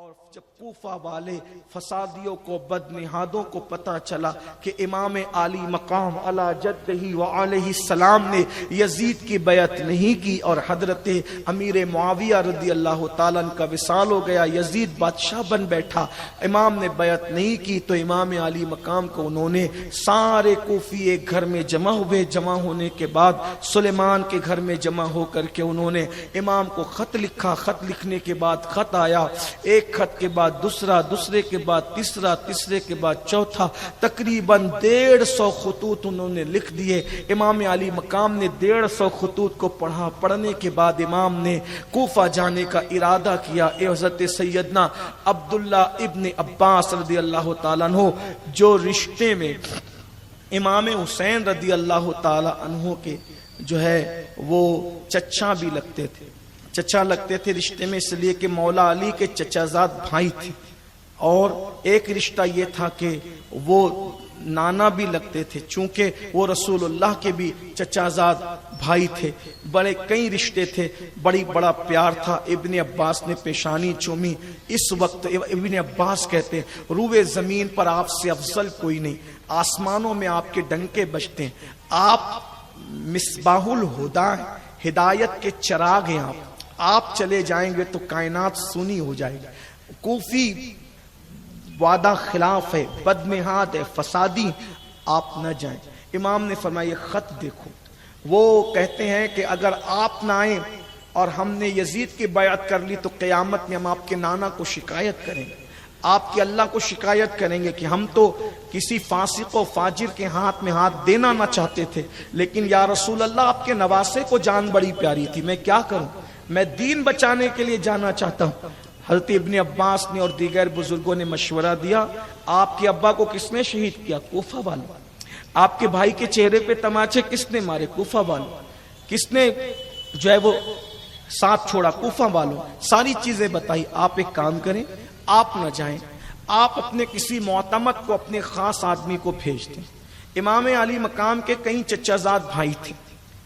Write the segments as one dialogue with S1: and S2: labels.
S1: اور جب کوفہ والے فسادیوں کو بدنہادوں کو پتہ چلا کہ امام عالی مقام علی جدہ و علیہ السلام نے یزید کی بیعت نہیں کی اور حضرت امیر معاویہ رضی اللہ تعالیٰ عنہ کا وصال ہو گیا، یزید بادشاہ بن بیٹھا، امام نے بیعت نہیں کی، تو امام عالی مقام کو انہوں نے سارے کوفی ایک گھر میں جمع ہوئے، جمع ہونے کے بعد سلیمان کے گھر میں جمع ہو کر کے انہوں نے امام کو خط لکھا، خط لکھنے کے بعد خط آیا، ایک خط کے بعد دوسرا، دوسرے کے بعد تیسرا، تیسرے کے بعد چوتھا، تقریباً 150 خطوط انہوں نے لکھ دیے۔ امام علی مقام نے 150 خطوط کو پڑھا، پڑھنے کے بعد امام نے کوفہ جانے کا ارادہ کیا۔ حضرت سیدنا عبداللہ ابن عباس رضی اللہ تعالیٰ عنہ جو رشتے میں امام حسین رضی اللہ تعالیٰ عنہ کے جو ہے وہ چچا بھی لگتے تھے، چچا لگتے تھے رشتے میں، اس لیے کہ مولا علی کے چچا زاد بھائی تھے، اور ایک رشتہ یہ تھا کہ وہ نانا بھی لگتے تھے، چونکہ وہ رسول اللہ کے بھی چچا زاد بھائی تھے، بڑے کئی رشتے تھے، بڑا پیار تھا۔ ابن عباس نے پیشانی چومی۔ اس وقت ابن عباس کہتے ہیں روئے زمین پر آپ سے افضل کوئی نہیں، آسمانوں میں آپ کے ڈنکے بجتے ہیں، آپ مصباح الہدی ہیں، ہدایت کے چراغ ہیں، آپ چلے جائیں گے تو کائنات سونی ہو جائے گی۔ کوفی وعدہ خلاف ہے، بدنہاد ہے، فسادی، آپ نہ جائیں۔ امام نے فرمایا خط دیکھو۔ وہ کہتے ہیں کہ اگر آپ نہ آئیں اور ہم نے یزید کی بیعت کر لی تو قیامت میں ہم آپ کے نانا کو شکایت کریں گے، آپ کے اللہ کو شکایت کریں گے کہ ہم تو کسی فاسق و فاجر کے ہاتھ میں ہاتھ دینا نہ چاہتے تھے، لیکن یا رسول اللہ آپ کے نواسے کو جان بڑی پیاری تھی، میں کیا کروں، میں دین بچانے کے لیے جانا چاہتا ہوں۔ حضرت ابن عباس نے اور دیگر بزرگوں نے مشورہ دیا، آپ کے ابا کو کس نے شہید کیا؟ کوفہ والوں۔ آپ کے بھائی کے چہرے پہ تماچے کس نے مارے؟ کوفہ والوں۔ کس نے جو ہے وہ ساتھ چھوڑا؟ کوفہ والوں۔ ساری چیزیں بتائی۔ آپ ایک کام کریں، آپ نہ جائیں، آپ اپنے کسی معتمد کو، اپنے خاص آدمی کو بھیج دیں۔ امام علی مقام کے کئی چچا زاد بھائی تھے،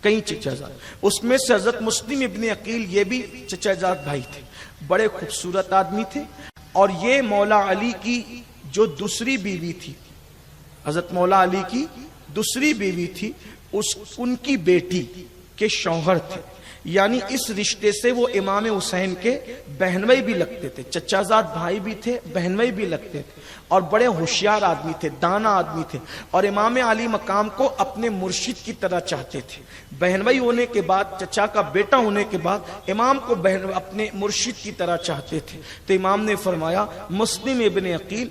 S1: کئی چچا زاد، اس میں سے حضرت مسلم ابن عقیل یہ بھی چچا زاد بھائی تھے، بڑے خوبصورت آدمی تھے، اور یہ مولا علی کی جو دوسری بیوی تھی، حضرت مولا علی کی دوسری بیوی تھی، ان کی بیٹی کے شوہر تھے، یعنی اس رشتے سے وہ امام حسین کے بہنوئی بھی لگتے تھے، چچا زاد بھائی بھی تھے، بہنوئی بھی لگتے تھے، اور بڑے ہوشیار آدمی تھے، دانا آدمی تھے، اور امام علی مقام کو اپنے مرشد کی طرح چاہتے تھے۔ بہنوئی ہونے کے بعد، چچا کا بیٹا ہونے کے بعد امام کو اپنے مرشد کی طرح چاہتے تھے، تو امام نے فرمایا مسلم ابن عقیل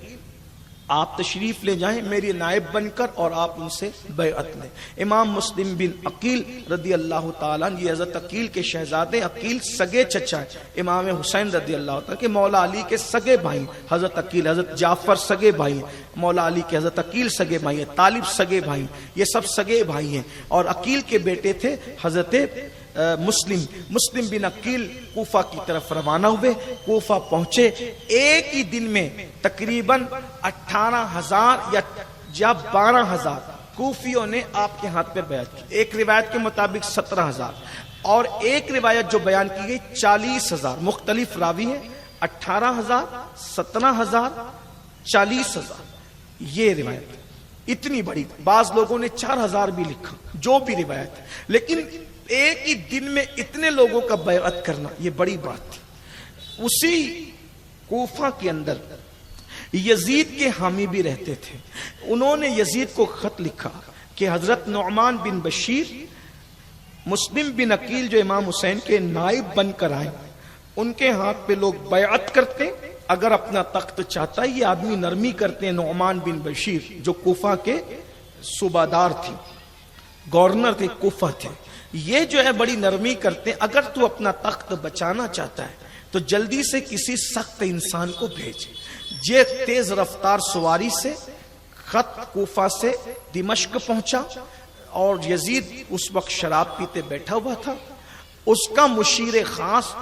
S1: آپ تشریف لے جائیں میری نائب بن کر، اور آپ ان سے بیعت لیں۔ امام مسلم بن عقیل رضی اللہ تعالیٰ عنہ، یہ حضرت عقیل کے شہزادے، عقیل سگے چچا ہیں امام حسین رضی اللہ تعالیٰ کہ مولا علی کے سگے بھائی، حضرت عقیل، حضرت جعفر سگے بھائی ہیں، مولا علی کے حضرت عقیل سگے بھائی ہیں، طالب سگے بھائی ہیں، یہ سب سگے بھائی ہیں، اور عقیل کے بیٹے تھے حضرت مسلم بن عقیل کوفہ کی طرف روانہ ہوئے۔ کوفہ پہنچے، ایک ہی دن میں تقریباً 18,000 یا 12,000 کوفیوں نے آپ کے ہاتھ پہ بیعت کی۔ ایک روایت کے مطابق 17,000، اور ایک روایت جو بیان کی گئی 40,000، مختلف راوی ہیں، 18,000، 17,000، 40,000، یہ روایت اتنی بڑی، بعض لوگوں نے 4,000 بھی لکھا، جو بھی روایت ہے، لیکن ایک ہی دن میں اتنے لوگوں کا بیعت کرنا یہ بڑی بات تھی۔ اسی کوفہ کے اندر یزید کے حامی بھی رہتے تھے، انہوں نے یزید کو خط لکھا کہ حضرت نعمان بن بشیر، مسلم بن عقیل جو امام حسین کے نائب بن کر آئے، ان کے ہاتھ پہ لوگ بیعت کرتے، اگر اپنا تخت چاہتا ہے، یہ آدمی نرمی کرتے ہیں۔ نعمان بن بشیر جو کوفہ کے صوبادار تھے، گورنر تھے، کوفہ تھے، یہ جو ہے بڑی نرمی کرتے ہیں، اگر تو اپنا تخت بچانا چاہتا ہے تو جلدی سے کسی سخت انسان کو بھیج۔ یہ تیز رفتار سواری سے خط کوفہ سے دمشق پہنچا، اور یزید اس وقت شراب پیتے بیٹھا ہوا تھا، اس کا مشیر خاص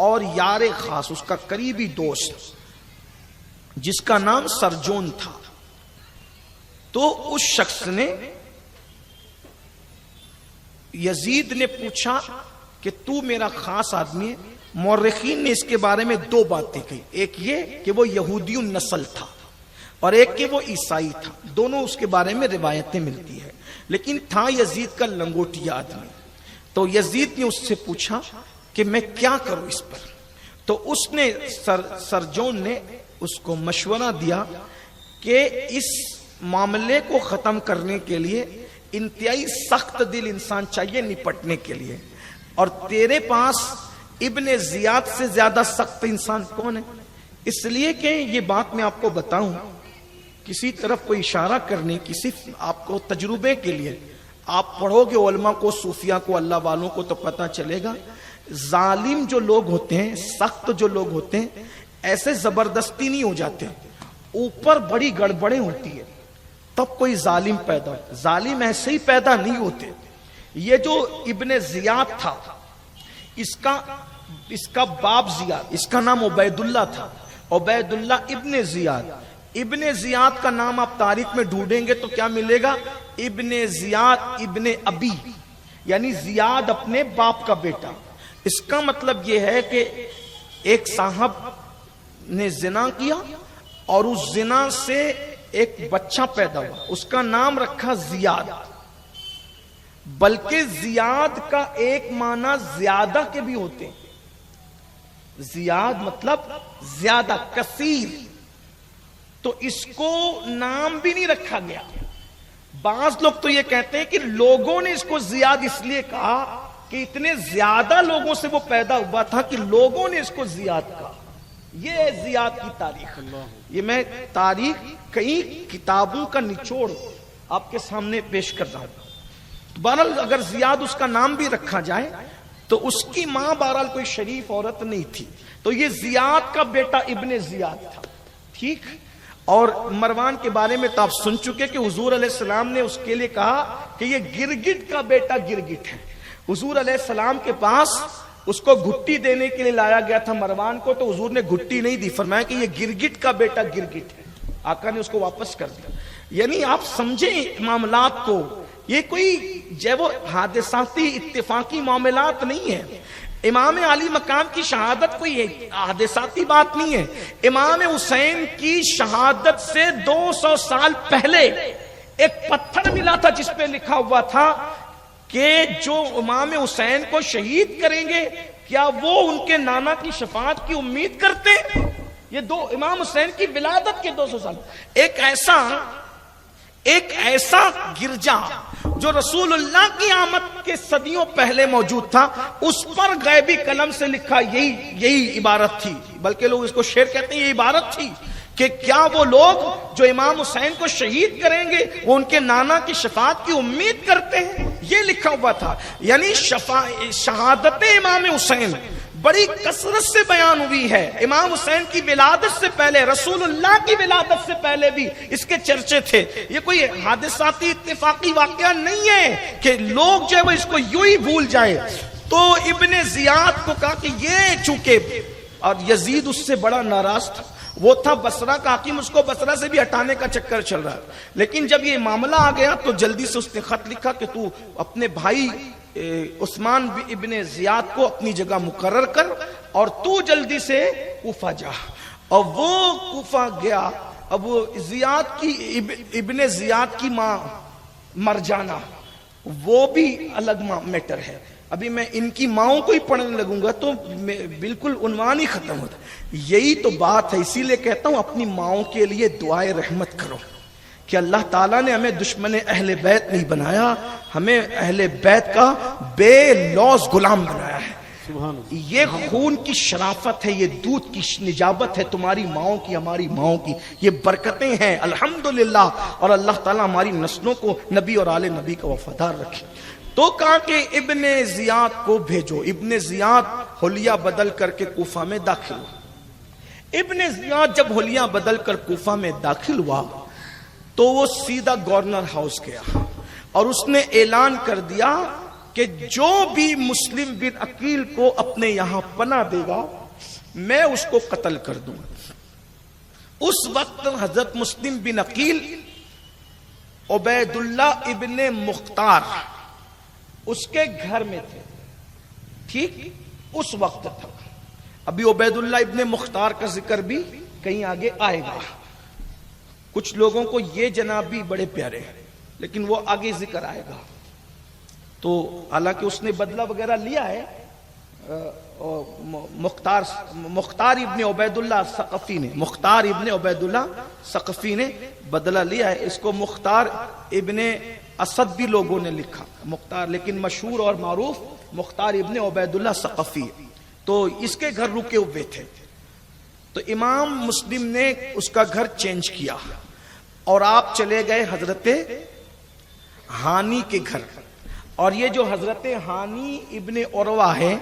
S1: اور یار خاص، اس کا قریبی دوست جس کا نام سرجون تھا، تو اس شخص نے یزید نے پوچھا کہ تو میرا خاص آدمی ہے، مورخین نے اس کے بارے میں دو باتیں کہی، ایک یہ کہ وہ یہودی النسل تھا اور ایک کہ وہ عیسائی تھا، دونوں اس کے بارے میں روایتیں ملتی ہیں، لیکن تھا یزید کا لنگوٹیا آدمی۔ تو یزید نے اس سے پوچھا کہ میں کیا کروں اس پر، تو اس نے سرجون نے اس کو مشورہ دیا کہ اس معاملے کو ختم کرنے کے لیے انتہائی سخت دل انسان چاہیے نپٹنے کے لیے، اور تیرے پاس ابن زیاد سے زیادہ سخت انسان کون ہے؟ اس لیے کہ یہ بات میں آپ کو بتاؤں، کسی طرف کوئی اشارہ کرنے کی، صرف آپ کو تجربے کے لیے، آپ پڑھو گے علماء کو، صوفیاء کو، اللہ والوں کو، تو پتہ چلے گا ظالم جو لوگ ہوتے ہیں، سخت جو لوگ ہوتے ہیں، ایسے زبردستی نہیں ہو جاتے، اوپر بڑی گڑبڑیں ہوتی ہے تب کوئی ظالم پیدا ہوتا، ظالم ایسے ہی پیدا نہیں ہوتے۔ یہ جو ابن زیاد تھا، اس کا باپ زیاد، اس کا نام عبید اللہ تھا، عبید اللہ ابن زیاد۔ ابن زیاد کا نام آپ تاریخ میں ڈھونڈیں گے تو کیا ملے گا؟ ابن زیاد ابن ابی، یعنی زیاد اپنے باپ کا بیٹا۔ اس کا مطلب یہ ہے کہ ایک صاحب نے زنا کیا اور اس زنا سے ایک بچہ پیدا ہوا، اس کا نام رکھا زیاد، بلکہ زیاد کا ایک معنی زیادہ کے بھی ہوتے ہیں، زیاد مطلب زیادہ، کثیر، تو اس کو نام بھی نہیں رکھا گیا۔ بعض لوگ تو یہ کہتے ہیں کہ لوگوں نے اس کو زیاد اس لیے کہا کہ اتنے زیادہ لوگوں سے وہ پیدا ہوا تھا کہ لوگوں نے اس کو زیاد کہا۔ یہ ہے زیاد کی تاریخ۔ یہ میں تاریخ کئی کتابوں کا نچوڑ آپ کے سامنے پیش کر رہا ہوں۔ بہرحال اگر زیاد اس کا نام بھی رکھا جائے تو اس کی ماں بہرحال کوئی شریف عورت نہیں تھی، تو یہ زیاد کا بیٹا ابن زیاد تھا، ٹھیک۔ اور مروان کے بارے میں تو آپ سن چکے کہ حضور علیہ السلام نے اس کے لیے کہا کہ یہ گرگٹ کا بیٹا گرگٹ ہے۔ حضور علیہ السلام کے پاس اس کو گھٹی دینے کے لیے لایا گیا تھا مروان کو، تو حضور نے گھٹی نہیں دی، فرمایا کہ یہ گرگٹ کا بیٹا گرگٹ ہے۔ آقا نے اس کو واپس کر دیا۔ یعنی آپ سمجھیں معاملات کو، یہ کوئی جو حادثاتی اتفاقی معاملات نہیں ہیں۔ امام علی مقام کی شہادت کوئی حادثاتی بات نہیں ہے۔ امام حسین کی شہادت سے 200 سال پہلے ایک پتھر ملا تھا جس پہ لکھا ہوا تھا کہ جو امام حسین کو شہید کریں گے کیا وہ ان کے نانا کی شفاعت کی امید کرتے ہیں؟ یہ دو امام حسین کی ولادت کے 200 سال، ایک ایسا گرجا جو رسول اللہ کی آمد کے صدیوں پہلے موجود تھا، اس پر غیبی قلم سے لکھا یہی عبارت تھی، بلکہ لوگ اس کو شعر کہتے ہیں، یہ عبارت تھی کہ کیا وہ لوگ جو امام حسین کو شہید کریں گے وہ ان کے نانا کی شفاعت کی امید کرتے ہیں؟ یہ لکھا ہوا تھا۔ یعنی شہادت امام حسین بڑی کثرت سے بیان ہوئی ہے۔ امام حسین کی ولادت سے پہلے، رسول اللہ کی ولادت سے پہلے بھی اس کے چرچے تھے۔ یہ کوئی حادثاتی اتفاقی واقعہ نہیں ہے کہ لوگ جو ہے وہ اس کو یوں ہی بھول جائیں۔ تو ابن زیاد کو کہا کہ یہ چونکہ، اور یزید اس سے بڑا ناراض تھا، وہ تھا بصرہ کا حاکم، اس کو بصرہ سے بھی ہٹانے کا چکر چل رہا ہے، لیکن جب یہ معاملہ آ گیا تو جلدی سے اس نے خط لکھا کہ تو اپنے بھائی عثمان ابن زیاد کو اپنی جگہ مقرر کر اور تو جلدی سے کوفہ جا۔ اور وہ کوفہ گیا۔ اب زیاد کی ابن زیاد کی ماں مرجانہ، وہ بھی الگ میٹر ہے۔ ابھی میں ان کی ماؤں کو ہی پڑھنے لگوں گا تو بالکل عنوان ہی ختم ہوتا ہے۔ یہی تو بات ہے، اسی لیے کہتا ہوں اپنی ماؤں کے لیے دعائے رحمت کرو کہ اللہ تعالیٰ نے ہمیں دشمن اہل بیت نہیں بنایا، ہمیں اہل بیت کا بے لوث غلام بنایا ہے۔ یہ خون کی شرافت ہے، یہ دودھ کی نجابت ہے تمہاری ماؤں کی، ہماری ماؤں کی، یہ برکتیں ہیں الحمدللہ۔ اور اللہ تعالیٰ ہماری نسلوں کو نبی اور آل نبی کا وفادار رکھے۔ تو کہا کہ ابن زیاد کو بھیجو۔ ابن زیاد حلیہ بدل کر کے کوفہ میں داخل ہوا۔ ابن زیاد جب حلیہ بدل کر کوفہ میں داخل ہوا تو وہ سیدھا گورنر ہاؤس گیا اور اس نے اعلان کر دیا کہ جو بھی مسلم بن عقیل کو اپنے یہاں پناہ دے گا میں اس کو قتل کر دوں گا۔ اس وقت حضرت مسلم بن عقیل عبید اللہ ابن مختار اس کے گھر میں تھے، ٹھیک، اس وقت تھا۔ ابھی عبیداللہ ابن مختار کا ذکر بھی کہیں آگے آئے گا. کچھ لوگوں کو یہ جناب بھی بڑے پیارے ہیں لیکن وہ آگے ذکر آئے گا. تو حالانکہ اس نے بدلہ وغیرہ لیا ہے, مختار ابن عبیداللہ ثقفی نے, مختار ابن عبیداللہ ثقفی نے بدلہ لیا ہے. اس کو مختار ابن اسد بھی لوگوں نے لکھا مختار, لیکن مشہور اور معروف مختار ابن عبیداللہ ثقفی. تو اس کے گھر رکے ہوئے تھے, تو امام مسلم نے اس کا گھر چینج کیا اور آپ چلے گئے حضرت ہانی کے گھر. اور یہ جو حضرت ہانی ابن عروہ ہے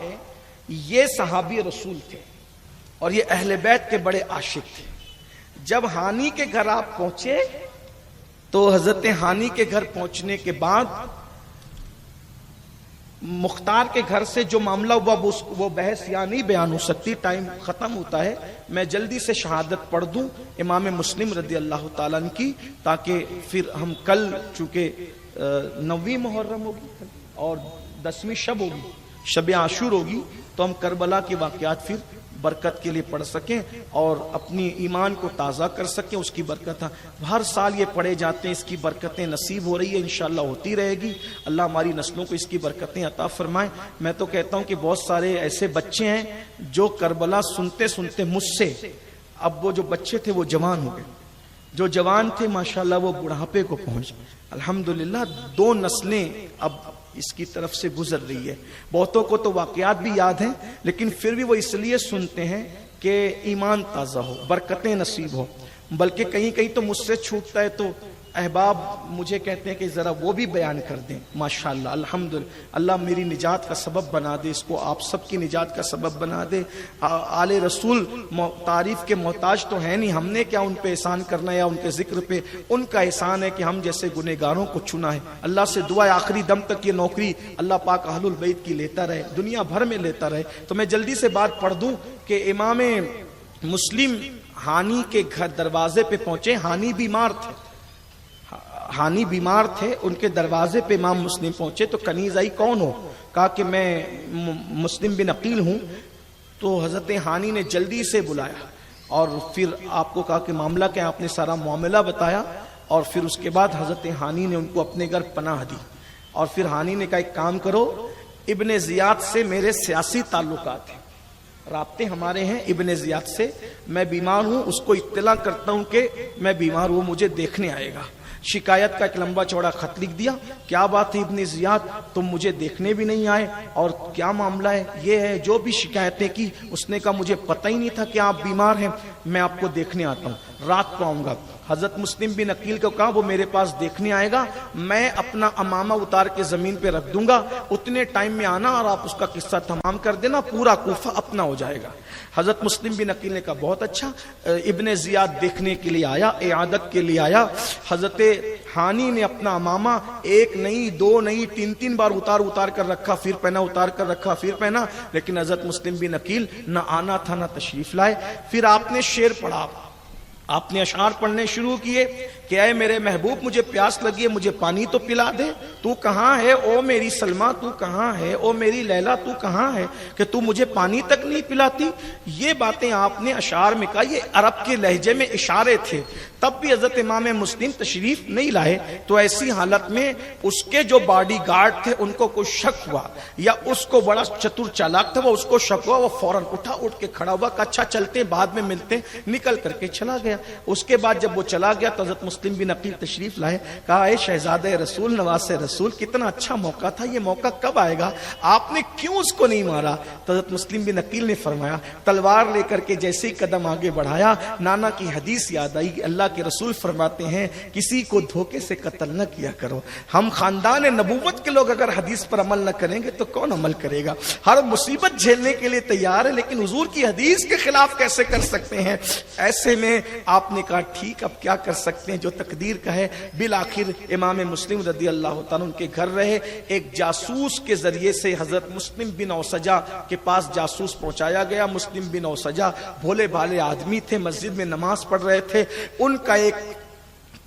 S1: یہ صحابی رسول تھے اور یہ اہل بیت کے بڑے عاشق تھے. جب ہانی کے گھر آپ پہنچے تو حضرت ہانی کے گھر پہنچنے کے بعد مختار کے گھر سے جو معاملہ ہوا وہ بحث یہاں نہیں بیان ہو سکتی, ٹائم ختم ہوتا ہے. میں جلدی سے شہادت پڑھ دوں امام مسلم رضی اللہ تعالیٰ عنہ کی, تاکہ پھر ہم کل چونکہ 9 محرم ہوگی اور 10ویں شب ہوگی, شب عاشور ہوگی, تو ہم کربلا کے واقعات پھر برکت کے لیے پڑھ سکیں اور اپنی ایمان کو تازہ کر سکیں. اس کی برکت ہر سال یہ پڑھے جاتے ہیں, اس کی برکتیں نصیب ہو رہی ہے, انشاءاللہ ہوتی رہے گی. اللہ ہماری نسلوں کو اس کی برکتیں عطا فرمائیں. میں تو کہتا ہوں کہ بہت سارے ایسے بچے ہیں جو کربلا سنتے سنتے مجھ سے, اب وہ جو بچے تھے وہ جوان ہو گئے, جو جوان تھے ماشاءاللہ وہ بڑھاپے کو پہنچ گئے. الحمدللہ 2 نسلیں اب اس کی طرف سے گزر رہی ہے. بہتوں کو تو واقعات بھی یاد ہیں لیکن پھر بھی وہ اس لیے سنتے ہیں کہ ایمان تازہ ہو, برکتیں نصیب ہو. بلکہ کہیں کہیں تو مجھ سے چھوٹتا ہے تو احباب مجھے کہتے ہیں کہ ذرا وہ بھی بیان کر دیں. ماشاءاللہ الحمدللہ, اللہ میری نجات کا سبب بنا دے, اس کو آپ سب کی نجات کا سبب بنا دے. آل رسول تعریف کے محتاج تو ہیں نہیں, ہم نے کیا ان پہ احسان کرنا ہے یا ان کے ذکر پہ, ان کا احسان ہے کہ ہم جیسے گنہگاروں کو چنا ہے. اللہ سے دعا ہے آخری دم تک یہ نوکری اللہ پاک اہل البیت کی لیتا رہے, دنیا بھر میں لیتا رہے. تو میں جلدی سے بات پڑھ دوں کہ امام مسلم ہانی کے گھر دروازے پہ پہنچے. ہانی بیمار تھے, ان کے دروازے پہ امام مسلم پہنچے تو کنیز آئی کون ہو, کہا کہ میں مسلم بن عقیل ہوں. تو حضرت ہانی نے جلدی سے بلایا اور پھر آپ کو کہا کہ معاملہ کیا, آپ نے سارا معاملہ بتایا. اور پھر اس کے بعد حضرت ہانی نے ان کو اپنے گھر پناہ دی. اور پھر ہانی نے کہا ایک کام کرو, ابن زیاد سے میرے سیاسی تعلقات ہیں, رابطے ہمارے ہیں ابن زیاد سے, میں بیمار ہوں, اس کو اطلاع کرتا ہوں کہ میں بیمار ہوں, مجھے دیکھنے آئے گا. شکایت کا ایک لمبا چوڑا خط لکھ دیا, کیا بات ہے ابن زیاد, تم مجھے دیکھنے بھی نہیں آئے اور کیا معاملہ ہے. یہ ہے جو بھی شکایتیں کی. اس نے کہا مجھے پتہ ہی نہیں تھا کہ آپ بیمار ہیں, میں آپ کو دیکھنے آتا ہوں, رات کو آؤں گا. حضرت مسلم بن عقیل کو کہا وہ میرے پاس دیکھنے آئے گا, میں اپنا امامہ اتار کے زمین پہ رکھ دوں گا, اتنے ٹائم میں آنا اور آپ اس کا قصہ تمام کر دینا, پورا کوفہ اپنا ہو جائے گا. حضرت مسلم بن عقیل نے کہا بہت اچھا. ابن زیاد دیکھنے کے لیے آیا, اعادت کے لیے آیا. حضرت ہانی نے اپنا امامہ 1 نہیں 2 نہیں 3 بار اتار کر رکھا, پھر پہنا, اتار کر رکھا, پھر پہنا. لیکن حضرت مسلم بن عقیل نہ آنا تھا نہ تشریف لائے. پھر آپ نے شعر پڑھا, آپ نے اشعار پڑھنے شروع کیے کہ اے میرے محبوب مجھے پیاس لگی ہے, مجھے پانی تو پلا دے. تو کہاں ہے او میری سلمہ, تو کہاں ہے او میری لیلا, تو کہاں ہے کہ تو مجھے پانی تک نہیں پلاتی. یہ باتیں آپ نے اشعار میں کہا, یہ عرب کے لہجے میں اشارے تھے. تب بھی حضرت امام مسلم تشریف نہیں لائے. تو ایسی حالت میں اس کے جو باڈی گارڈ تھے ان کو کوئی شک ہوا, یا اس کو بڑا چتر چالاک تھا, وہ اس کو شک ہوا, وہ فوراً اٹھ کے کھڑا ہوا کہ اچھا چلتے بعد میں ملتے, نکل کر کے چلا گیا. اس کے بعد جب وہ چلا گیا تو حضرت مسلم بن عقیل تشریف لائے, کہا اے شہزادہ رسول, نواز رسول, کتنا اچھا موقع تھا, یہ موقع کب آئے گا, آپ نے کیوں اس کو نہیں مارا. تو حضرت مسلم بن عقیل نے فرمایا, تلوار لے کر کے جیسے ہی قدم آگے بڑھایا, نانا کی حدیث یاد آئی. اللہ کے رسول فرماتے ہیں کسی کو دھوکے سے قتل نہ کیا کرو. ہم خاندان نبوت کے لوگ اگر حدیث پر عمل نہ کریں گے تو کون عمل کرے گا. ہر مصیبت جھیلنے کے لیے تیار ہے, لیکن حضور کی حدیث کے خلاف کیسے کر سکتے ہیں. ایسے میں آپ نے کہا ٹھیک, اب کیا کر سکتے ہیں, جو تقدیر کا ہے. بالآخر امام مسلم رضی اللہ تعالیٰ ان کے گھر رہے. ایک جاسوس کے ذریعے سے حضرت مسلم بن اوسجا کے پاس جاسوس پہنچایا گیا. مسلم بن اوسجا بھولے بھالے آدمی تھے, مسجد میں نماز پڑھ رہے تھے. ان کا ایک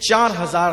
S1: 4000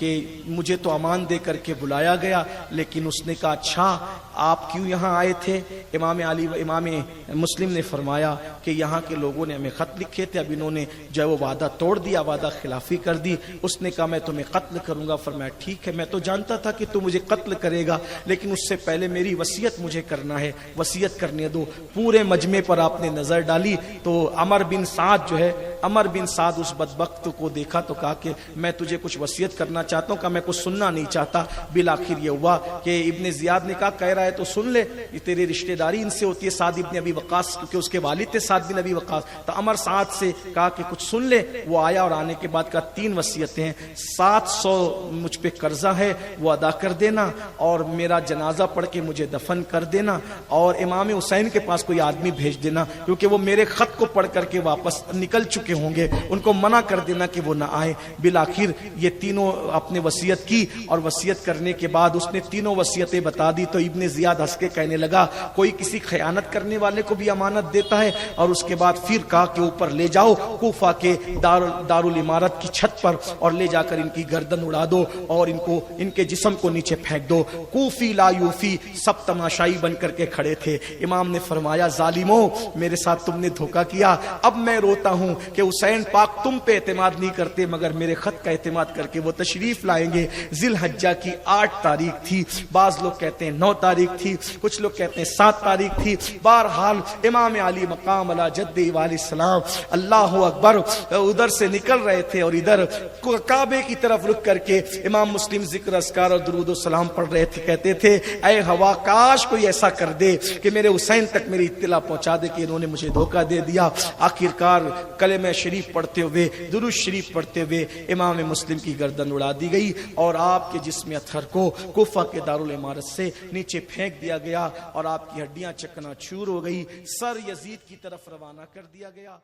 S1: کہ مجھے تو امان دے کر کے بلایا گیا، لیکن اس نے کہا اچھا آپ کیوں یہاں آئے تھے؟ امام مسلم نے فرمایا کہ یہاں کے لوگوں نے ہمیں خط لکھے تھے، اب انہوں نے جو ہے وہ وعدہ توڑ دیا، وعدہ خلافی کر دی۔ اس نے کہا میں تمہیں قتل کروں گا۔ فرمایا ٹھیک ہے، میں تو جانتا تھا کہ تو مجھے قتل کرے گا، لیکن اس سے پہلے میری وصیت مجھے کرنا ہے، وصیت کرنے دو۔ پورے مجمع پر آپ نے نظر ڈالی تو عمر بن سعد اس بدبخت کو دیکھا تو کہا کہ میں تجھے کچھ وصیت کرنا چاہتا ہوں، کہ میں کچھ سننا نہیں چاہتا۔ بالآخر یہ ہوا کہ ابن زیاد نے کہا کہہ رہا ہے تو سن لے، یہ تیری رشتہ داری ان سے ہوتی ہے، سعد بن ابی وقاص، کیونکہ اس کے والد تھے سعد بن ابی وقاص۔ تو عمر سعد سے کہا کہ کچھ سن لے۔ وہ آیا اور آنے کے بعد کہا 3 وصیتیں ہیں، 700 مجھ پہ قرضہ ہے وہ ادا کر دینا، اور میرا جنازہ پڑھ کے مجھے دفن کر دینا، اور امام حسین کے پاس کوئی آدمی بھیج دینا، کیونکہ وہ میرے خط کو پڑھ کر کے واپس نکل چکے ہوں گے، ان کو منع کر دینا کہ وہ نہ آئے۔ بالآخر یہ تینوں اپنے وصیت کی، اور وصیت کرنے کے بعد اس نے تینوں وصیتیں بتا دی۔ تو ابن زیاد ہنس کے کہنے لگا کوئی کسی خیانت کرنے والے کو بھی امانت دیتا ہے؟ اور اس کے بعد پھر کہا کہ اوپر لے جاؤ کوفہ کے دارالعمارت کی چھت پر، اور لے جا کر ان کی گردن اڑا دو، اور ان کے جسم کو نیچے پھینک دو۔ کوفی لا یوفی سب تماشائی بن کر کے کھڑے تھے۔ امام نے فرمایا ظالموں، میرے ساتھ تم نے دھوکہ کیا، اب میں روتا ہوں کہ حسین پاک تم پہ اعتماد نہیں کرتے، مگر میرے خط کا اعتماد کر کے وہ تشریف لائیں گے۔ ذی الحجہ کی 8 تاریخ تھی، بعض لوگ کہتے ہیں 9 تاریخ تھی، کچھ لوگ کہتے ہیں 7 تاریخ تھی۔ بہرحال امام علی مقام علی جدہ علیہ السلام اللہ اکبر ادھر سے نکل رہے تھے، اور ادھر کعبے کی طرف رک کر کے امام مسلم ذکر اذکار اور درود و سلام پڑھ رہے تھے۔ کہتے تھے اے ہوا کاش کوئی ایسا کر دے کہ میرے حسین تک میری اطلاع پہنچا دے کہ انہوں نے مجھے دھوکہ دے دیا۔ آخرکار کلمہ شریف پڑھتے ہوئے، درود شریف پڑھتے ہوئے امام مسلم کی گردن اڑا دی گئی، اور آپ کے جسم اطہر کو کوفہ کے دارالعمارت سے نیچے پھینک دیا گیا، اور آپ کی ہڈیاں چکنا چور ہو گئی، سر یزید کی طرف روانہ کر دیا گیا۔